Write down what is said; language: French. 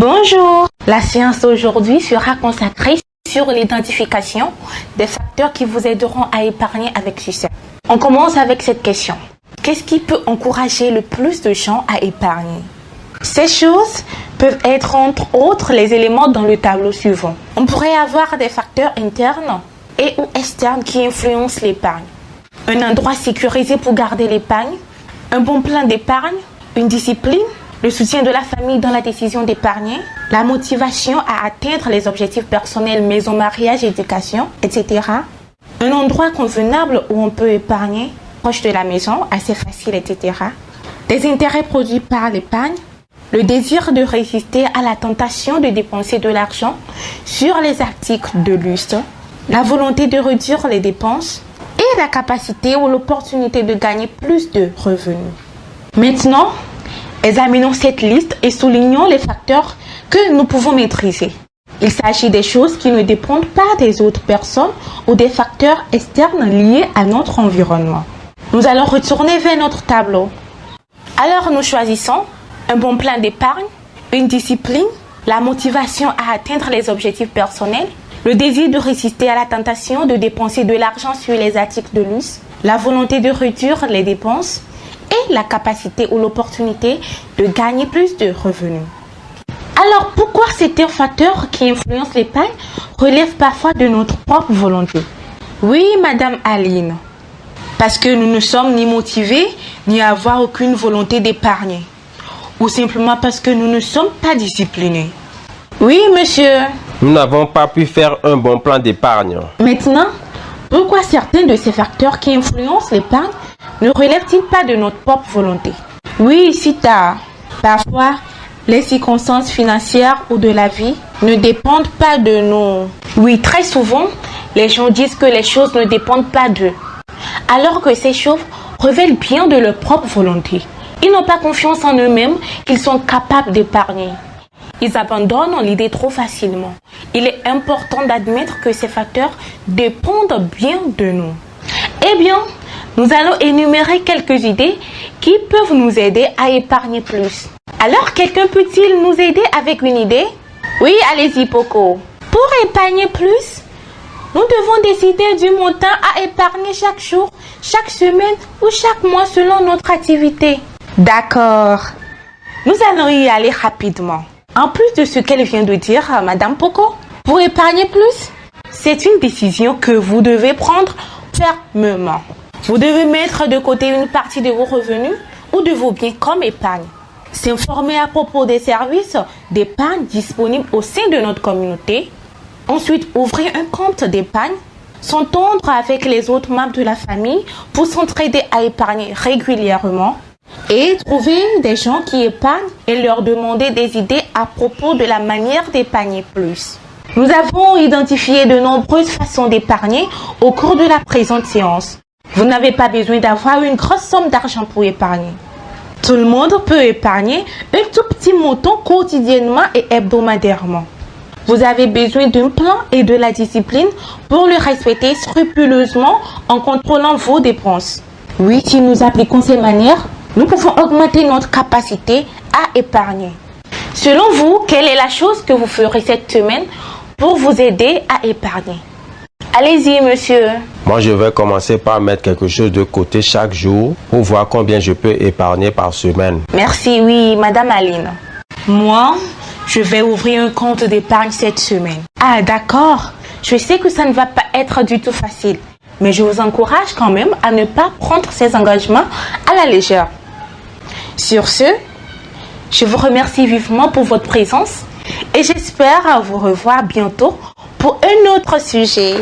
Bonjour, la séance d'aujourd'hui sera consacrée sur l'identification des facteurs qui vous aideront à épargner avec succès. On commence avec cette question. Qu'est-ce qui peut encourager le plus de gens à épargner? Ces choses peuvent être entre autres les éléments dans le tableau suivant. On pourrait avoir des facteurs internes et ou externes qui influencent l'épargne. Un endroit sécurisé pour garder l'épargne, un bon plan d'épargne, une discipline, le soutien de la famille dans la décision d'épargner, la motivation à atteindre les objectifs personnels, maison, mariage, éducation, etc. Un endroit convenable où on peut épargner, proche de la maison, assez facile, etc. Des intérêts produits par l'épargne, le désir de résister à la tentation de dépenser de l'argent sur les articles de luxe, la volonté de réduire les dépenses et la capacité ou l'opportunité de gagner plus de revenus. Maintenant, examinons cette liste et soulignons les facteurs que nous pouvons maîtriser. Il s'agit des choses qui ne dépendent pas des autres personnes ou des facteurs externes liés à notre environnement. Nous allons retourner vers notre tableau. Alors nous choisissons un bon plan d'épargne, une discipline, la motivation à atteindre les objectifs personnels, le désir de résister à la tentation de dépenser de l'argent sur les articles de luxe, la volonté de réduire les dépenses et la capacité ou l'opportunité de gagner plus de revenus. Alors pourquoi certains facteurs qui influencent l'épargne relèvent parfois de notre propre volonté? Oui, Madame Aline, parce que nous ne sommes ni motivés ni avoir aucune volonté d'épargner, ou simplement parce que nous ne sommes pas disciplinés. Oui, monsieur. Nous n'avons pas pu faire un bon plan d'épargne. Maintenant, pourquoi certains de ces facteurs qui influencent l'épargne ne relèvent-ils pas de notre propre volonté? Oui, Sita. Parfois, les circonstances financières ou de la vie ne dépendent pas de nous. Oui, très souvent, les gens disent que les choses ne dépendent pas d'eux, alors que ces choses révèlent bien de leur propre volonté. Ils n'ont pas confiance en eux-mêmes qu'ils sont capables d'épargner. Ils abandonnent l'idée trop facilement. Il est important d'admettre que ces facteurs dépendent bien de nous. Eh bien, nous allons énumérer quelques idées qui peuvent nous aider à épargner plus. Alors, quelqu'un peut-il nous aider avec une idée? Oui, allez-y, Poco. Pour épargner plus, nous devons décider du montant à épargner chaque jour, chaque semaine ou chaque mois selon notre activité. D'accord. Nous allons y aller rapidement. En plus de ce qu'elle vient de dire, Madame Poco, pour épargner plus, c'est une décision que vous devez prendre fermement. Vous devez mettre de côté une partie de vos revenus ou de vos biens comme épargne. S'informer à propos des services d'épargne disponibles au sein de notre communauté. Ensuite, ouvrir un compte d'épargne. S'entendre avec les autres membres de la famille pour s'entraider à épargner régulièrement. Et trouver des gens qui épargnent et leur demander des idées à propos de la manière d'épargner plus. Nous avons identifié de nombreuses façons d'épargner au cours de la présente séance. Vous n'avez pas besoin d'avoir une grosse somme d'argent pour épargner. Tout le monde peut épargner un tout petit montant quotidiennement et hebdomadairement. Vous avez besoin d'un plan et de la discipline pour le respecter scrupuleusement en contrôlant vos dépenses. Oui, si nous appliquons ces manières, nous pouvons augmenter notre capacité à épargner. Selon vous, quelle est la chose que vous ferez cette semaine pour vous aider à épargner? Allez-y, monsieur. Moi, je vais commencer par mettre quelque chose de côté chaque jour pour voir combien je peux épargner par semaine. Merci, oui, Madame Aline. Moi, je vais ouvrir un compte d'épargne cette semaine. Ah, d'accord. Je sais que ça ne va pas être du tout facile, mais je vous encourage quand même à ne pas prendre ces engagements à la légère. Sur ce, je vous remercie vivement pour votre présence et j'espère vous revoir bientôt pour un autre sujet.